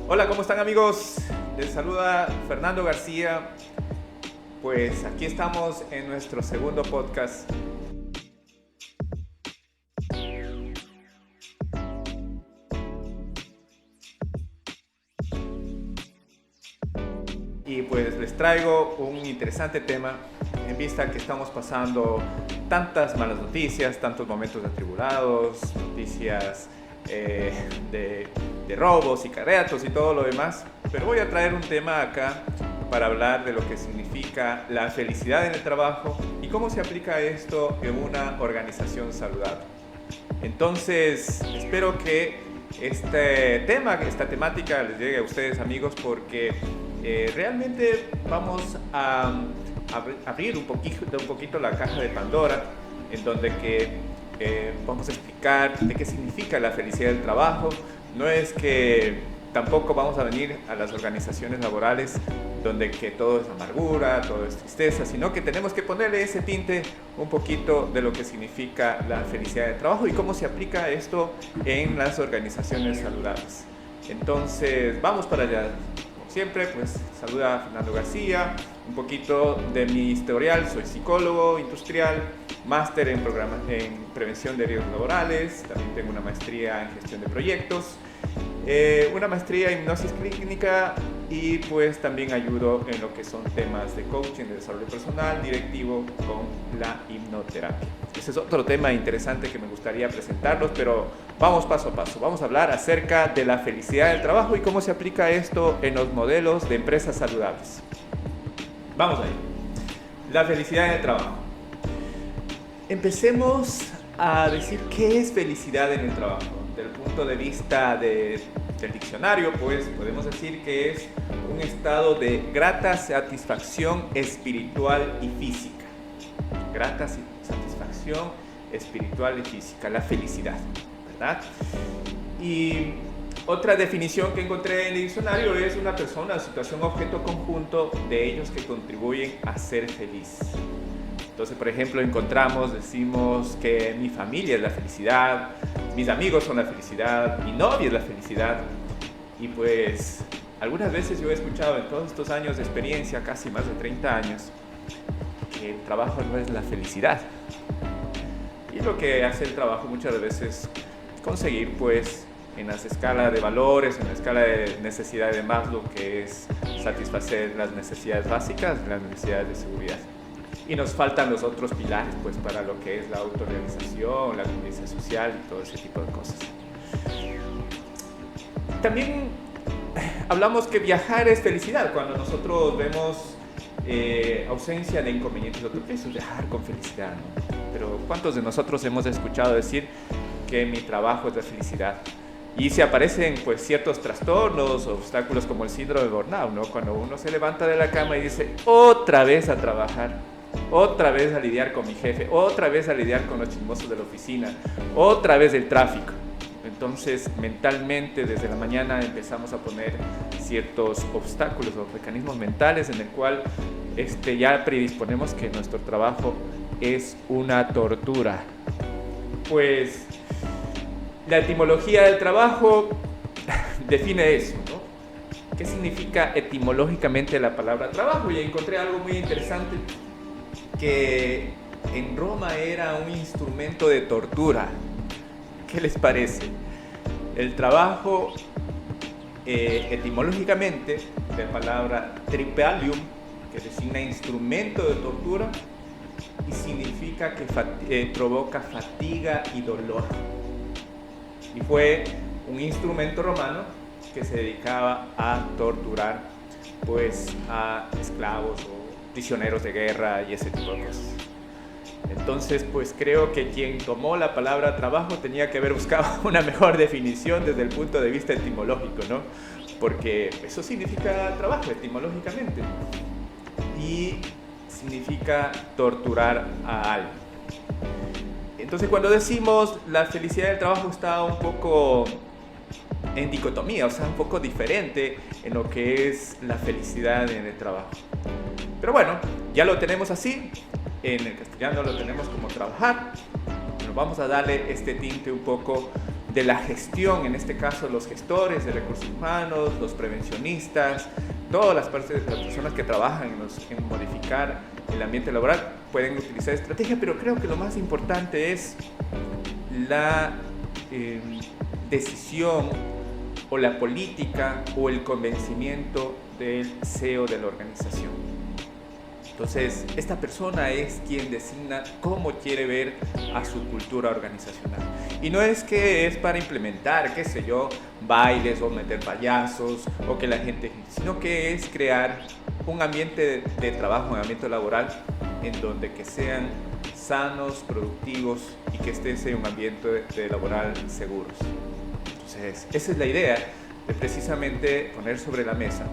Hola, ¿cómo están amigos? Les saluda Fernando García. Pues aquí estamos en nuestro segundo podcast. Y pues les traigo un interesante tema en vista que estamos pasando tantas malas noticias, tantos momentos atribulados, noticias de robos y carreatos y todo lo demás. Pero voy a traer un tema acá para hablar de lo que significa la felicidad en el trabajo y cómo se aplica esto en una organización saludable. Entonces, espero que esta temática les llegue a ustedes amigos porque realmente vamos a abrir un poquito la caja de Pandora en donde vamos a explicar de qué significa la felicidad del trabajo. No es que tampoco vamos a venir a las organizaciones laborales donde que todo es amargura, todo es tristeza, sino que tenemos que ponerle ese tinte un poquito de lo que significa la felicidad del trabajo y cómo se aplica esto en las organizaciones saludables. Entonces, vamos para allá. Como siempre, pues saluda a Fernando García, un poquito de mi historial. Soy psicólogo industrial, máster en prevención de riesgos laborales, también tengo una maestría en gestión de proyectos, una maestría en hipnosis clínica y pues también ayudo en lo que son temas de coaching, de desarrollo personal, directivo con la hipnoterapia. Ese es otro tema interesante que me gustaría presentarlos, pero vamos paso a paso. Vamos a hablar acerca de la felicidad del trabajo y cómo se aplica esto en los modelos de empresas saludables. Vamos ahí. La felicidad en el trabajo. Empecemos a decir qué es felicidad en el trabajo. Desde el punto de vista del diccionario, pues podemos decir que es un estado de grata satisfacción espiritual y física. Grata satisfacción espiritual y física, la felicidad, ¿verdad? Y otra definición que encontré en el diccionario es una persona, situación, objeto, conjunto de ellos que contribuyen a ser feliz. Entonces, por ejemplo, decimos que mi familia es la felicidad, mis amigos son la felicidad, mi novia es la felicidad. Y pues, algunas veces yo he escuchado en todos estos años de experiencia, casi más de 30 años, que el trabajo no es la felicidad. Y lo que hace el trabajo muchas veces es conseguir, pues, en las escalas de valores, en la escala de necesidades de Maslow, que es satisfacer las necesidades básicas, las necesidades de seguridad. Y nos faltan los otros pilares, pues, para lo que es la autorrealización, la convivencia social y todo ese tipo de cosas. También hablamos que viajar es felicidad. Cuando nosotros vemos ausencia de inconvenientes, lo que es viajar con felicidad, ¿no? Pero ¿cuántos de nosotros hemos escuchado decir que mi trabajo es la felicidad? Y se aparecen pues ciertos trastornos, obstáculos como el síndrome de burnout, ¿no? Cuando uno se levanta de la cama y dice, otra vez a trabajar, otra vez a lidiar con mi jefe, otra vez a lidiar con los chismosos de la oficina, otra vez el tráfico. Entonces, mentalmente, desde la mañana empezamos a poner ciertos obstáculos o mecanismos mentales en el cual ya predisponemos que nuestro trabajo es una tortura. Pues la etimología del trabajo define eso, ¿no? ¿Qué significa etimológicamente la palabra trabajo? Y encontré algo muy interesante, que en Roma era un instrumento de tortura. ¿Qué les parece? El trabajo, etimológicamente, de la palabra tripalium, que designa instrumento de tortura, y significa que provoca fatiga y dolor. Y fue un instrumento romano que se dedicaba a torturar, pues, a esclavos o prisioneros de guerra y ese tipo de cosas. Entonces, pues creo que quien tomó la palabra trabajo tenía que haber buscado una mejor definición desde el punto de vista etimológico, ¿no? Porque eso significa trabajo etimológicamente y significa torturar a alguien. Entonces, cuando decimos la felicidad del trabajo está un poco en dicotomía, o sea, un poco diferente en lo que es la felicidad en el trabajo. Pero bueno, ya lo tenemos así. En el castellano lo tenemos como trabajar. Pero vamos a darle este tinte un poco de la gestión, en este caso los gestores de recursos humanos, los prevencionistas, todas las personas que trabajan en modificar el ambiente laboral pueden utilizar estrategia, pero creo que lo más importante es la decisión o la política o el convencimiento del CEO de la organización. Entonces, esta persona es quien designa cómo quiere ver a su cultura organizacional. Y no es que es para implementar, qué sé yo, bailes o meter payasos o que la gente, sino que es crear un ambiente de trabajo, un ambiente laboral en donde que sean sanos, productivos y que este sea un ambiente laboral seguros. Entonces, esa es la idea de precisamente poner sobre la mesa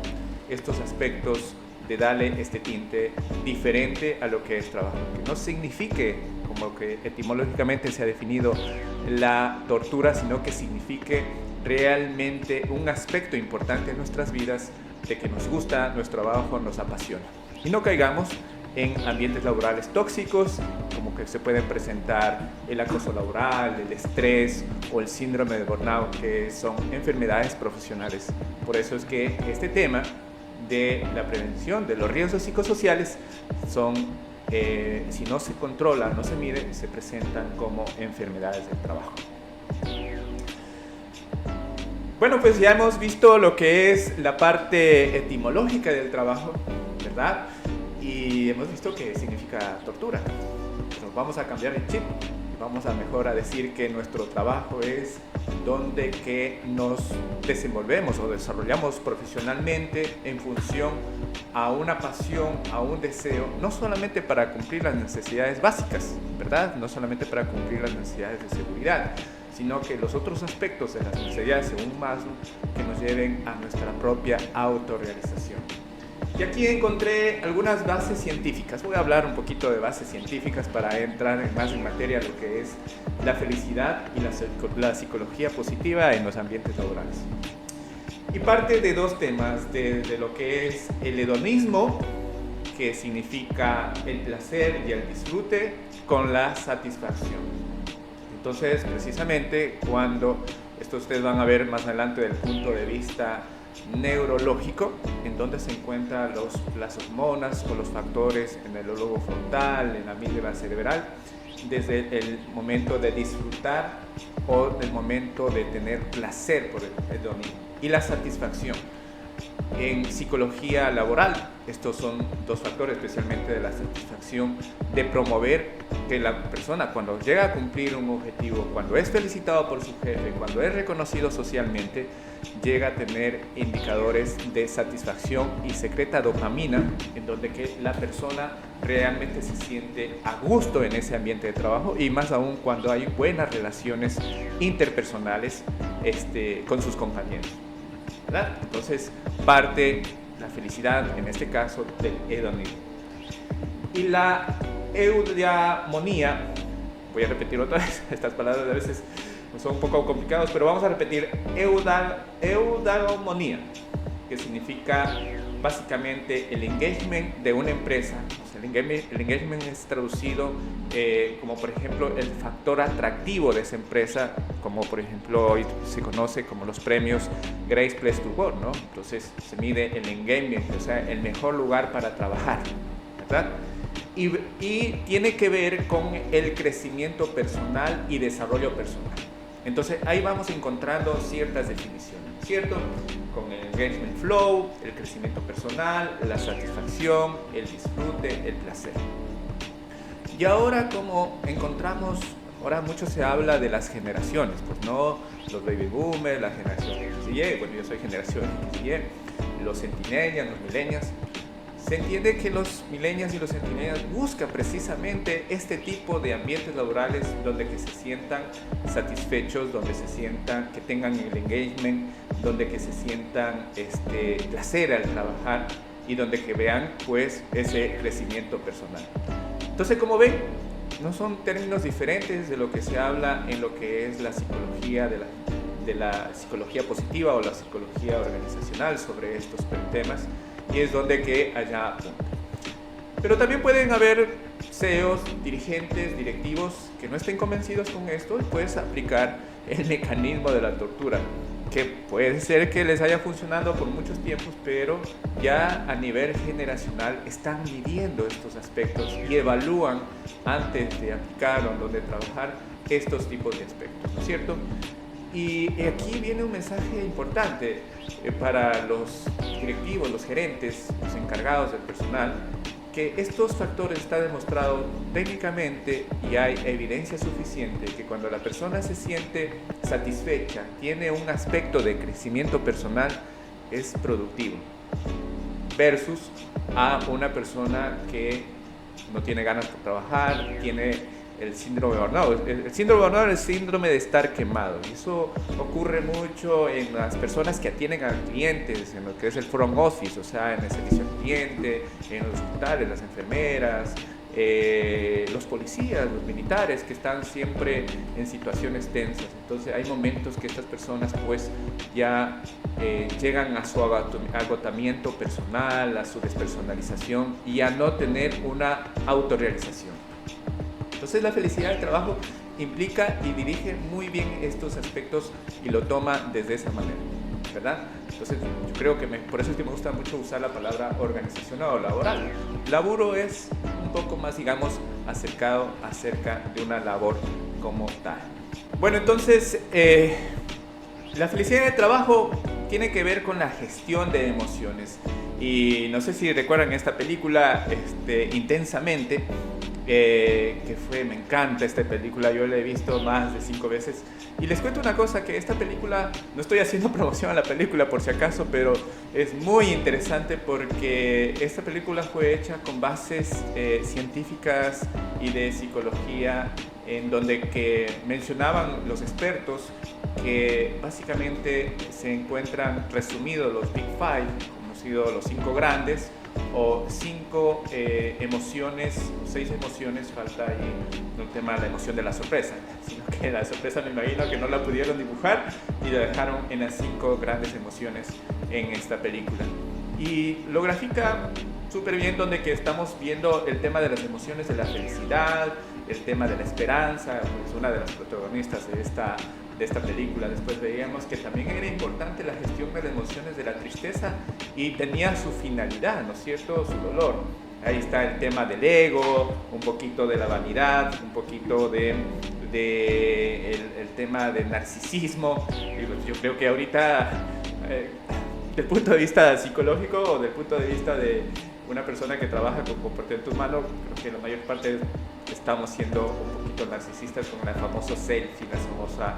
estos aspectos de darle este tinte diferente a lo que es trabajo, que no signifique como que etimológicamente se ha definido la tortura, sino que signifique realmente un aspecto importante en nuestras vidas de que nos gusta nuestro trabajo, nos apasiona y no caigamos en ambientes laborales tóxicos, como que se pueden presentar el acoso laboral, el estrés o el síndrome de burnout, que son enfermedades profesionales. Por eso es que este tema de la prevención de los riesgos psicosociales son, si no se controla, no se mide, se presentan como enfermedades del trabajo. Bueno, pues ya hemos visto lo que es la parte etimológica del trabajo, ¿verdad? Y hemos visto que significa tortura. Nos vamos a cambiar el chip. Vamos a mejor a decir que nuestro trabajo es donde que nos desenvolvemos o desarrollamos profesionalmente en función a una pasión, a un deseo, no solamente para cumplir las necesidades básicas, ¿verdad? No solamente para cumplir las necesidades de seguridad, sino que los otros aspectos de las necesidades, según Maslow, que nos lleven a nuestra propia autorrealización. Y aquí encontré algunas bases científicas. Voy a hablar un poquito de bases científicas para entrar más en materia de lo que es la felicidad y la psicología positiva en los ambientes laborales. Y parte de dos temas, de lo que es el hedonismo, que significa el placer y el disfrute, con la satisfacción. Entonces, precisamente cuando, esto ustedes van a ver más adelante del punto de vista neurológico, en donde se encuentran las hormonas o los factores en el lóbulo frontal, en la amígdala cerebral, desde el momento de disfrutar o del momento de tener placer por el hedonismo y la satisfacción. En psicología laboral, estos son dos factores, especialmente de la satisfacción, de promover que la persona cuando llega a cumplir un objetivo, cuando es felicitado por su jefe, cuando es reconocido socialmente, llega a tener indicadores de satisfacción y secreta dopamina, en donde que la persona realmente se siente a gusto en ese ambiente de trabajo y más aún cuando hay buenas relaciones interpersonales con sus compañeros, ¿verdad? Entonces, parte la felicidad, en este caso, del hedonismo. Y la eudaimonia, voy a repetir otra vez, estas palabras a veces son un poco complicadas, pero vamos a repetir eudaimonia, que significa básicamente el engagement de una empresa. O sea, el engagement es traducido como, por ejemplo, el factor atractivo de esa empresa, como por ejemplo hoy se conoce como los premios Great Place to Work, ¿no? Entonces se mide el engagement, o sea, el mejor lugar para trabajar, ¿verdad? Y tiene que ver con el crecimiento personal y desarrollo personal. Entonces ahí vamos encontrando ciertas definiciones, ¿cierto? Con el engagement flow, el crecimiento personal, la satisfacción, el disfrute, el placer. Y ahora como encontramos, ahora mucho se habla de las generaciones, pues no los baby boomers, la generación XY, bueno yo soy generación XY, los centennials, los millennials. Se entiende que los millennials y los centennials buscan precisamente este tipo de ambientes laborales donde que se sientan satisfechos, donde se sientan que tengan el engagement, donde que se sientan placer al trabajar y donde que vean pues ese crecimiento personal. Entonces, como ven, no son términos diferentes de lo que se habla en lo que es la psicología de la psicología positiva o la psicología organizacional sobre estos temas. Y es donde que allá apunta. Pero también pueden haber CEOs, dirigentes, directivos que no estén convencidos con esto y puedes aplicar el mecanismo de la tortura, que puede ser que les haya funcionado por muchos tiempos, pero ya a nivel generacional están midiendo estos aspectos y evalúan antes de aplicar o en donde trabajar estos tipos de aspectos, ¿no es cierto? Y aquí viene un mensaje importante para los directivos, los gerentes, los encargados del personal, que estos factores está demostrado técnicamente y hay evidencia suficiente que cuando la persona se siente satisfecha, tiene un aspecto de crecimiento personal, es productivo, versus a una persona que no tiene ganas por trabajar, tiene el síndrome de burnout. El síndrome de burnout es el síndrome de estar quemado. Y eso ocurre mucho en las personas que atienden a clientes, en lo que es el front office, o sea, en el servicio al cliente, en los hospitales, las enfermeras, los policías, los militares, que están siempre en situaciones tensas. Entonces hay momentos que estas personas pues ya llegan a su agotamiento personal, a su despersonalización y a no tener una autorrealización. Entonces la felicidad del trabajo implica y dirige muy bien estos aspectos y lo toma desde esa manera, ¿verdad? Entonces yo creo que por eso es que me gusta mucho usar la palabra organizacional o laboral. Laburo es un poco más, digamos, acerca de una labor como tal. Bueno, entonces la felicidad del trabajo tiene que ver con la gestión de emociones. Y no sé si recuerdan esta película Intensamente, me encanta esta película, yo la he visto más de 5 veces. Y les cuento una cosa, que esta película, no estoy haciendo promoción a la película por si acaso, pero es muy interesante porque esta película fue hecha con bases científicas y de psicología, en donde que mencionaban los expertos que básicamente se encuentran resumidos los Big Five, conocidos los 5 grandes, o 5 emociones, 6 emociones, falta ahí el tema de la emoción de la sorpresa, sino que la sorpresa me imagino que no la pudieron dibujar y la dejaron en las 5 grandes emociones en esta película. Y lo grafica súper bien, donde que estamos viendo el tema de las emociones de la felicidad, el tema de la esperanza, pues una de las protagonistas de esta película. Después veíamos que también era importante la gestión de las emociones de la tristeza y tenía su finalidad, ¿no es cierto?, su dolor. Ahí está el tema del ego, un poquito de la vanidad, un poquito el tema del narcisismo. Yo creo que ahorita, del punto de vista psicológico o del punto de vista de una persona que trabaja con comportamiento humano, creo que la mayor parte estamos siendo un poquito narcisistas con el famoso selfie, la famosa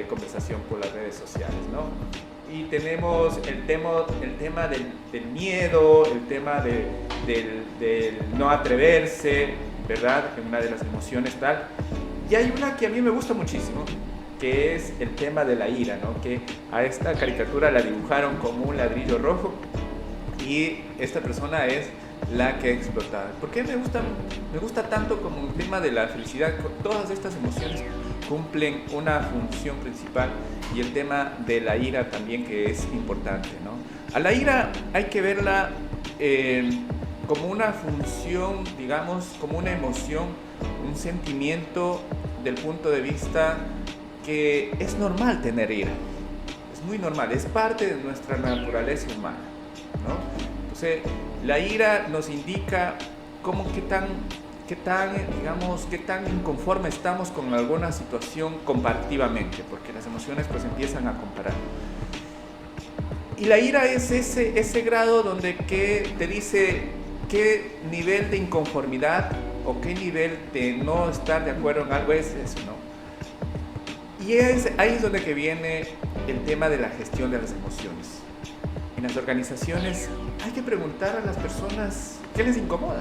conversación por las redes sociales, ¿no? Y tenemos el tema del miedo, el tema del no atreverse, ¿verdad? Que una de las emociones tal. Y hay una que a mí me gusta muchísimo, que es el tema de la ira, ¿no? Que a esta caricatura la dibujaron como un ladrillo rojo y esta persona es la que explotaba. ¿Por qué me gusta tanto como el tema de la felicidad? Todas estas emociones cumplen una función principal y el tema de la ira también, que es importante, ¿no? A la ira hay que verla como una función, digamos, como una emoción, un sentimiento del punto de vista que es normal tener ira. Es muy normal, es parte de nuestra naturaleza humana, ¿no? Entonces, la ira nos indica qué tan inconforme estamos con alguna situación comparativamente, porque las emociones pues empiezan a comparar. Y la ira es ese grado donde te dice qué nivel de inconformidad o qué nivel de no estar de acuerdo en algo es eso, ¿no? Y ahí es donde que viene el tema de la gestión de las emociones. En las organizaciones hay que preguntar a las personas qué les incomoda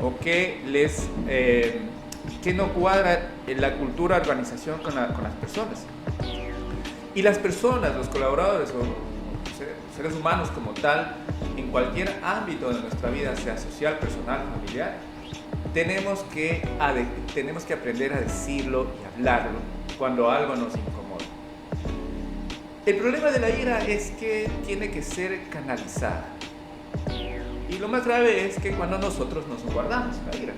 o qué no cuadra en la cultura de organización con las personas. Y las personas, los colaboradores o seres humanos como tal, en cualquier ámbito de nuestra vida, sea social, personal, familiar, tenemos que aprender a decirlo y hablarlo cuando algo nos incomoda. El problema de la ira es que tiene que ser canalizada. Y lo más grave es que cuando nosotros nos guardamos la ira.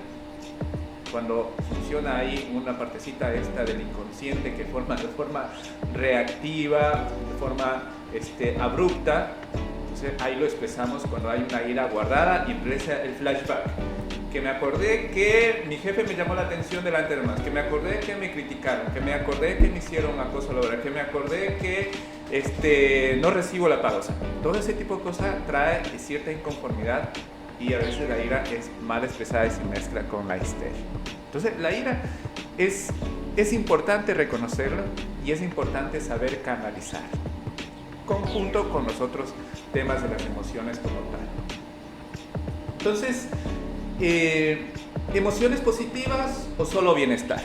cuando funciona ahí una partecita esta del inconsciente que forma de forma reactiva, de forma abrupta. Entonces ahí lo expresamos cuando hay una ira guardada y empieza el flashback. Que me acordé que mi jefe me llamó la atención delante de los demás, que me acordé que me criticaron, que me acordé que me hicieron acoso laboral, que me acordé que no recibo la paga. O sea, todo ese tipo de cosas trae cierta inconformidad y a veces la ira es mal expresada y se mezcla con la histeria. Entonces la ira es importante reconocerla y es importante saber canalizar, conjunto con los otros temas de las emociones como tal. Entonces, ¿emociones positivas o solo bienestar?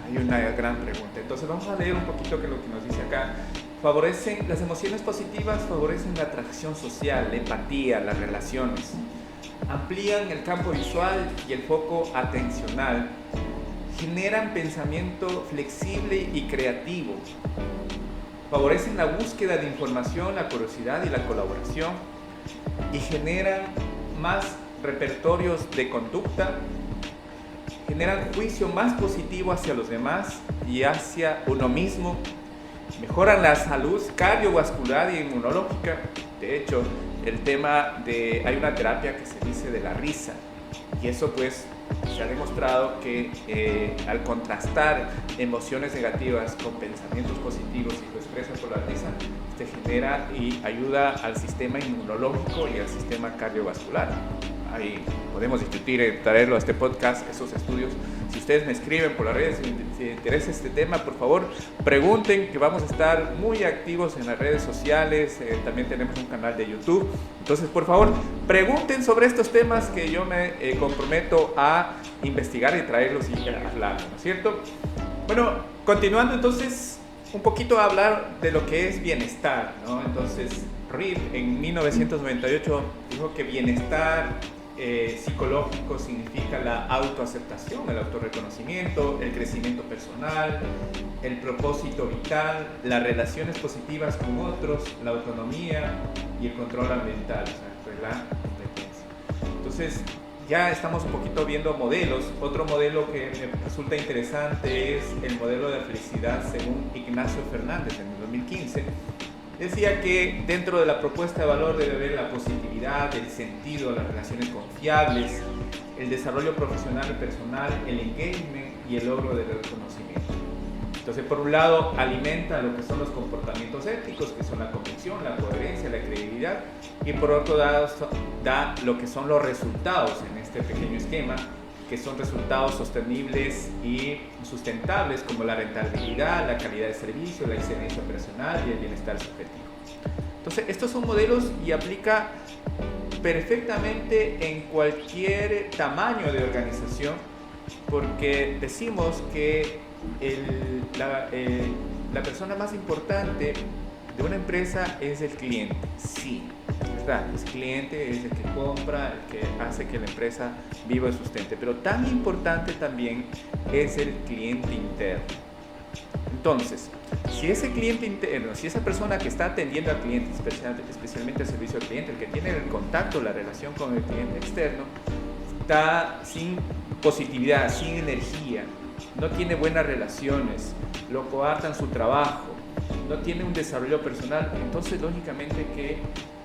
Hay una gran pregunta. Entonces vamos a leer un poquito que lo que nos dice acá. Las emociones positivas favorecen la atracción social, la empatía, las relaciones. Amplían el campo visual y el foco atencional. Generan pensamiento flexible y creativo. Favorecen la búsqueda de información, la curiosidad y la colaboración. Y generan más repertorios de conducta, generan juicio más positivo hacia los demás y hacia uno mismo, mejoran la salud cardiovascular y inmunológica. De hecho, hay una terapia que se dice de la risa, y eso pues se ha demostrado que al contrastar emociones negativas con pensamientos positivos y lo expresa por la risa, genera y ayuda al sistema inmunológico y al sistema cardiovascular. Ahí podemos discutir, traerlo a este podcast, esos estudios. Si ustedes me escriben por las redes, si les interesa este tema, por favor, pregunten, que vamos a estar muy activos en las redes sociales. También tenemos un canal de YouTube. Entonces, por favor, pregunten sobre estos temas que yo me comprometo a investigar y traerlos y hablar, ¿no es cierto? Bueno, continuando entonces, un poquito a hablar de lo que es bienestar, ¿no? Entonces, Reed en 1998 dijo que bienestar psicológico significa la autoaceptación, el autorreconocimiento, el crecimiento personal, el propósito vital, las relaciones positivas con otros, la autonomía y el control ambiental, o sea, la competencia. Entonces, ya estamos un poquito viendo modelos. Otro modelo que me resulta interesante es el modelo de felicidad según Ignacio Fernández en el 2015. Decía que dentro de la propuesta de valor debe haber la positividad, el sentido, las relaciones confiables, el desarrollo profesional y personal, el engagement y el logro del reconocimiento. Entonces, por un lado, alimenta lo que son los comportamientos éticos, que son la convicción, la coherencia, la credibilidad, y por otro lado, da lo que son los resultados en este pequeño esquema, que son resultados sostenibles y sustentables, como la rentabilidad, la calidad de servicio, la excelencia personal y el bienestar subjetivo. Entonces, estos son modelos y aplica perfectamente en cualquier tamaño de organización, porque decimos que la persona más importante de una empresa es el cliente. Sí, ¿verdad? El cliente es el que compra, el que hace que la empresa viva y sustente, pero tan importante también es el cliente interno. Entonces, si ese cliente interno, si esa persona que está atendiendo al cliente, especialmente el servicio al cliente, el que tiene el contacto, la relación con el cliente externo, está sin positividad, sin energía, no tiene buenas relaciones, lo coartan su trabajo, no tiene un desarrollo personal, entonces lógicamente que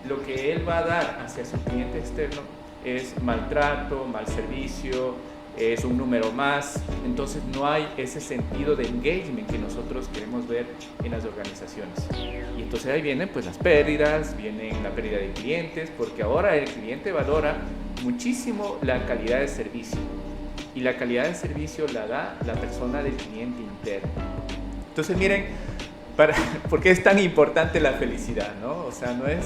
lo que él va a dar hacia su cliente externo es maltrato, mal servicio, es un número más. Entonces no hay ese sentido de engagement que nosotros queremos ver en las organizaciones. Y entonces ahí vienen pues las pérdidas, viene la pérdida de clientes, porque ahora el cliente valora muchísimo la calidad de servicio, y la calidad de servicio la da la persona del cliente interno. Entonces miren, ¿por qué es tan importante la felicidad, ¿no? O sea, no es,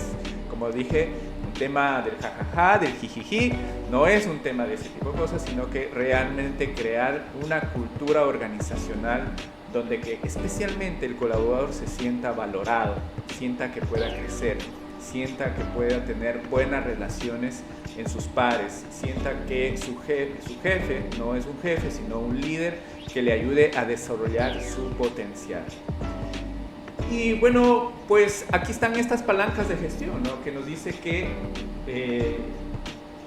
como dije, un tema del jajaja, del jijiji, no es un tema de ese tipo de cosas, sino que realmente crear una cultura organizacional donde que especialmente el colaborador se sienta valorado, sienta que pueda crecer, sienta que pueda tener buenas relaciones en sus pares, sienta que su jefe no es un jefe, sino un líder que le ayude a desarrollar su potencial. Y bueno, pues aquí están estas palancas de gestión, ¿no? Que nos dice que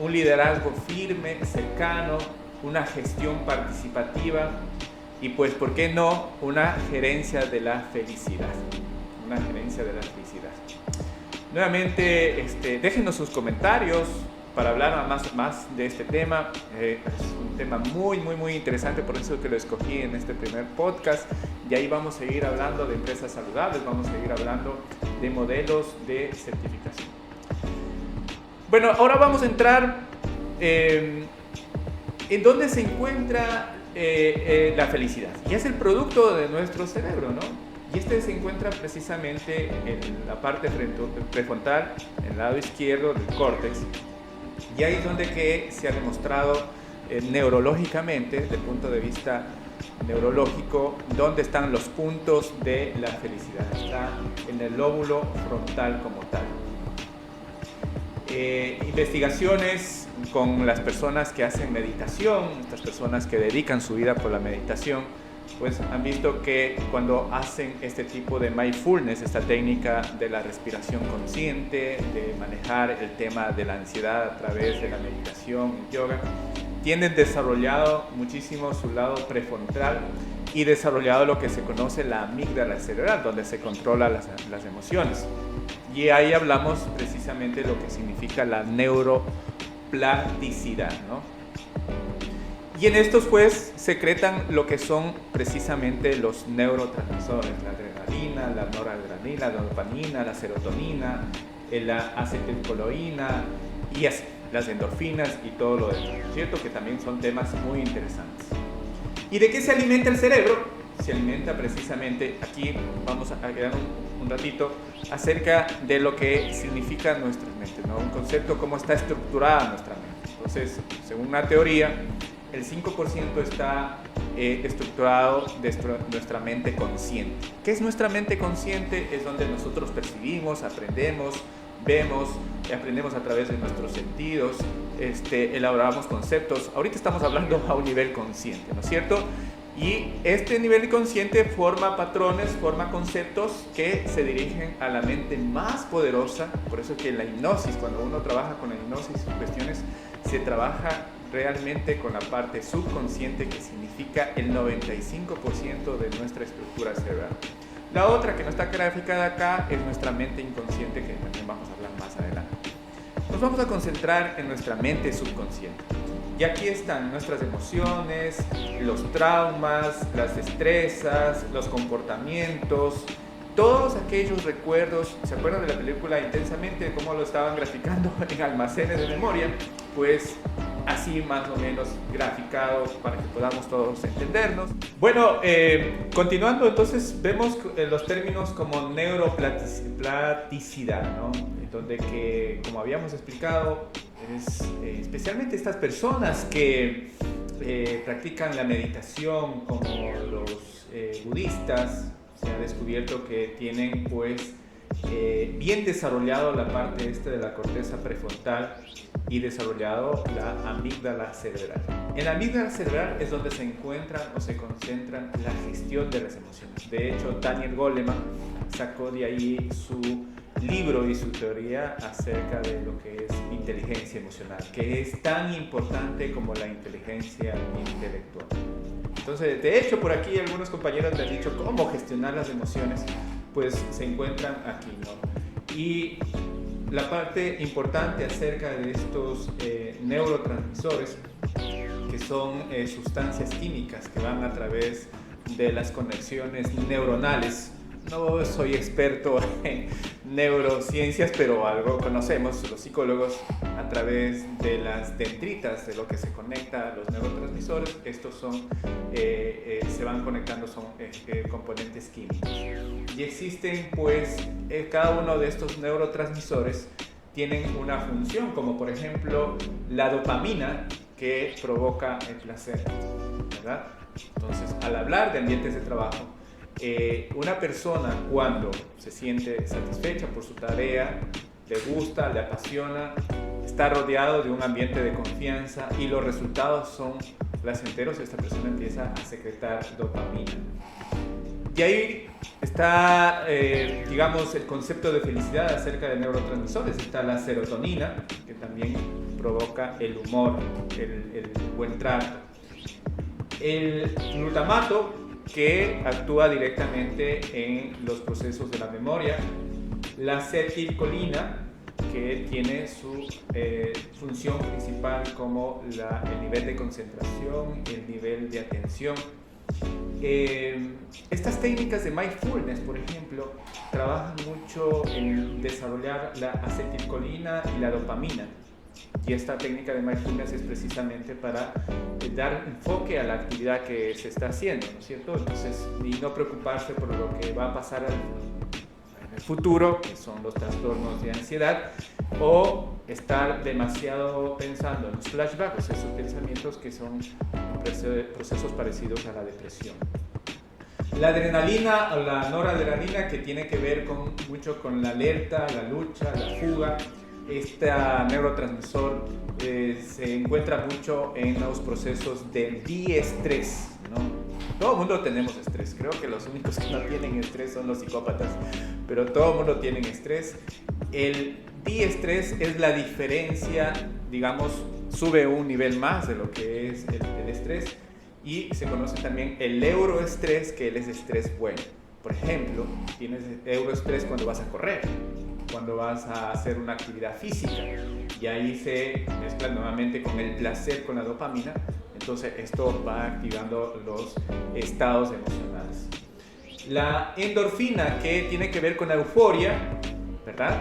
un liderazgo firme, cercano, una gestión participativa y pues, ¿por qué no? Una gerencia de la felicidad. Una gerencia de la felicidad. Nuevamente, déjenos sus comentarios para hablar más de este tema. Es un tema muy interesante, por eso que lo escogí en este primer podcast. Y ahí vamos a seguir hablando de empresas saludables, vamos a seguir hablando de modelos de certificación. Bueno, ahora vamos a entrar en dónde se encuentra la felicidad. Y es el producto de nuestro cerebro, ¿no? Y se encuentra precisamente en la parte prefrontal, en el lado izquierdo del córtex. Y ahí es donde que se ha demostrado neurológicamente, desde el punto de vista neurológico, dónde están los puntos de la felicidad. Está en el lóbulo frontal como tal. Investigaciones con las personas que hacen meditación, estas personas que dedican su vida por la meditación, pues han visto que cuando hacen este tipo de mindfulness, esta técnica de la respiración consciente, de manejar el tema de la ansiedad a través de la meditación, el yoga, tienen desarrollado muchísimo su lado prefrontal y desarrollado lo que se conoce la amígdala cerebral, donde se controlan las emociones. Y ahí hablamos precisamente de lo que significa la neuroplasticidad, ¿no? Y en estos pues secretan lo que son precisamente los neurotransmisores, la adrenalina, la noradrenalina, la dopamina, la serotonina, la acetilcolina y así, las endorfinas y todo lo demás, ¿cierto? Que también son temas muy interesantes. ¿Y de qué se alimenta el cerebro? Se alimenta precisamente, aquí vamos a quedar un ratito, acerca de lo que significa nuestra mente, ¿no? Un concepto, cómo está estructurada nuestra mente. Entonces, según una teoría, el 5% está estructurado de nuestra mente consciente. ¿Qué es nuestra mente consciente? Es donde nosotros percibimos, aprendemos, vemos, aprendemos a través de nuestros sentidos, elaboramos conceptos. Ahorita estamos hablando a un nivel consciente, ¿no es cierto? Y este nivel consciente forma patrones, forma conceptos que se dirigen a la mente más poderosa. Por eso que la hipnosis, cuando uno trabaja con la hipnosis y cuestiones, se trabaja realmente con la parte subconsciente, que significa el 95% de nuestra estructura cerebral. La otra que no está graficada acá es nuestra mente inconsciente, que también vamos a hablar más adelante. Nos vamos a concentrar en nuestra mente subconsciente. Y aquí están nuestras emociones, los traumas, las destrezas, los comportamientos, todos aquellos recuerdos. ¿Se acuerdan de la película Intensamente? Cómo lo estaban graficando en almacenes de memoria. Pues así más o menos graficado para que podamos todos entendernos. Bueno, continuando, entonces vemos los términos como neuroplasticidad, ¿no? Donde que, como habíamos explicado, especialmente estas personas que practican la meditación, como los budistas, se ha descubierto que tienen pues bien desarrollado la parte de la corteza prefrontal y desarrollado la amígdala cerebral. En la amígdala cerebral es donde se encuentran o se concentran la gestión de las emociones. De hecho, Daniel Goleman sacó de ahí su libro y su teoría acerca de lo que es inteligencia emocional, que es tan importante como la inteligencia intelectual. Entonces, de hecho, por aquí algunos compañeros me han dicho cómo gestionar las emociones, pues se encuentran aquí, ¿no? Y la parte importante acerca de estos neurotransmisores, que son sustancias químicas que van a través de las conexiones neuronales. No soy experto en neurociencias, se conocemos los psicólogos a través de las dendritas, de lo que se conecta a los neurotransmisores. Estos se van conectando, son componentes químicos. Y existen, pues, cada uno de estos neurotransmisores tienen una función, como por ejemplo la dopamina, que provoca el placer, ¿verdad? Entonces, al hablar de ambientes de trabajo, una persona cuando se siente satisfecha por su tarea, le gusta, le apasiona, está rodeado de un ambiente de confianza y los resultados son placenteros, esta persona empieza a secretar dopamina. Y ahí está, digamos, el concepto de felicidad acerca de neurotransmisores. Está la serotonina, que también provoca el humor, el buen trato. El glutamato, que actúa directamente en los procesos de la memoria. La acetilcolina, que tiene su función principal como el nivel de concentración, el nivel de atención. Estas técnicas de mindfulness, por ejemplo, trabajan mucho en desarrollar la acetilcolina y la dopamina. Y esta técnica de mindfulness es precisamente para dar enfoque a la actividad que se está haciendo, ¿no es cierto? Entonces, y no preocuparse por lo que va a pasar en el futuro, que son los trastornos de ansiedad, o estar demasiado pensando en los flashbacks, esos pensamientos que son procesos parecidos a la depresión. La adrenalina o la noradrenalina, que tiene que ver mucho con la alerta, la lucha, la fuga. Este neurotransmisor se encuentra mucho en los procesos del diestrés, ¿no? Todo el mundo tenemos estrés. Creo que los únicos que no tienen estrés son los psicópatas, pero todo el mundo tiene estrés. El diestrés es la diferencia, digamos, sube un nivel más de lo que es el estrés, y se conoce también el euroestrés, que es estrés bueno. Por ejemplo, tienes euroestrés cuando vas a correr, cuando vas a hacer una actividad física, y ahí se mezcla nuevamente con el placer, con la dopamina. Entonces esto va activando los estados emocionales. La endorfina, que tiene que ver con la euforia, ¿verdad?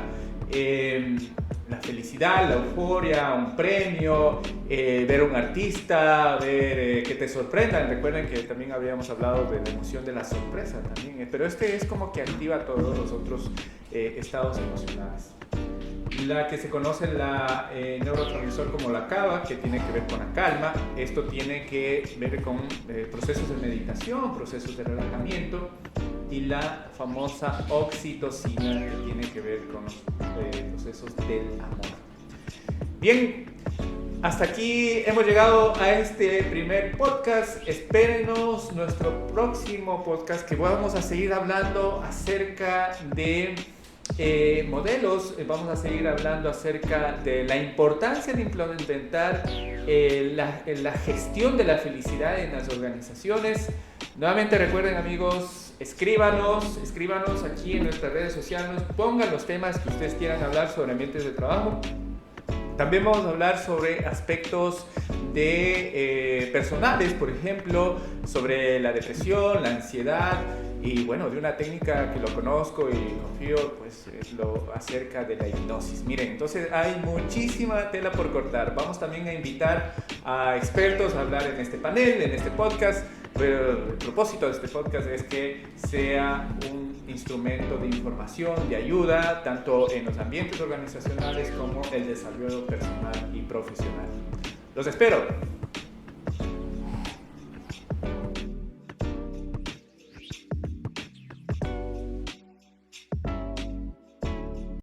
La felicidad, la euforia, un premio, ver a un artista, ver que te sorprendan. Recuerden que también habíamos hablado de la emoción de la sorpresa también, pero este es como que activa todos los otros estados emocionales. La que se conoce la neurotransmisor como la GABA, que tiene que ver con la calma. Esto tiene que ver con procesos de meditación, procesos de relajamiento. Y la famosa oxitocina, que tiene que ver con los procesos del amor. Bien, hasta aquí hemos llegado a este primer podcast. Espérenos nuestro próximo podcast, que vamos a seguir hablando acerca de modelos. Vamos a seguir hablando acerca de la importancia de implementar la gestión de la felicidad en las organizaciones. Nuevamente recuerden, amigos, escríbanos aquí en nuestras redes sociales, pongan los temas que ustedes quieran hablar sobre ambientes de trabajo. También vamos a hablar sobre aspectos personales, por ejemplo, sobre la depresión, la ansiedad, y bueno, de una técnica que lo conozco y confío, pues es lo acerca de la hipnosis. Miren, entonces hay muchísima tela por cortar. Vamos también a invitar a expertos a hablar en este panel, en este podcast, pero el propósito de este podcast es que sea un instrumento de información, de ayuda, tanto en los ambientes organizacionales como el desarrollo personal y profesional. Los espero.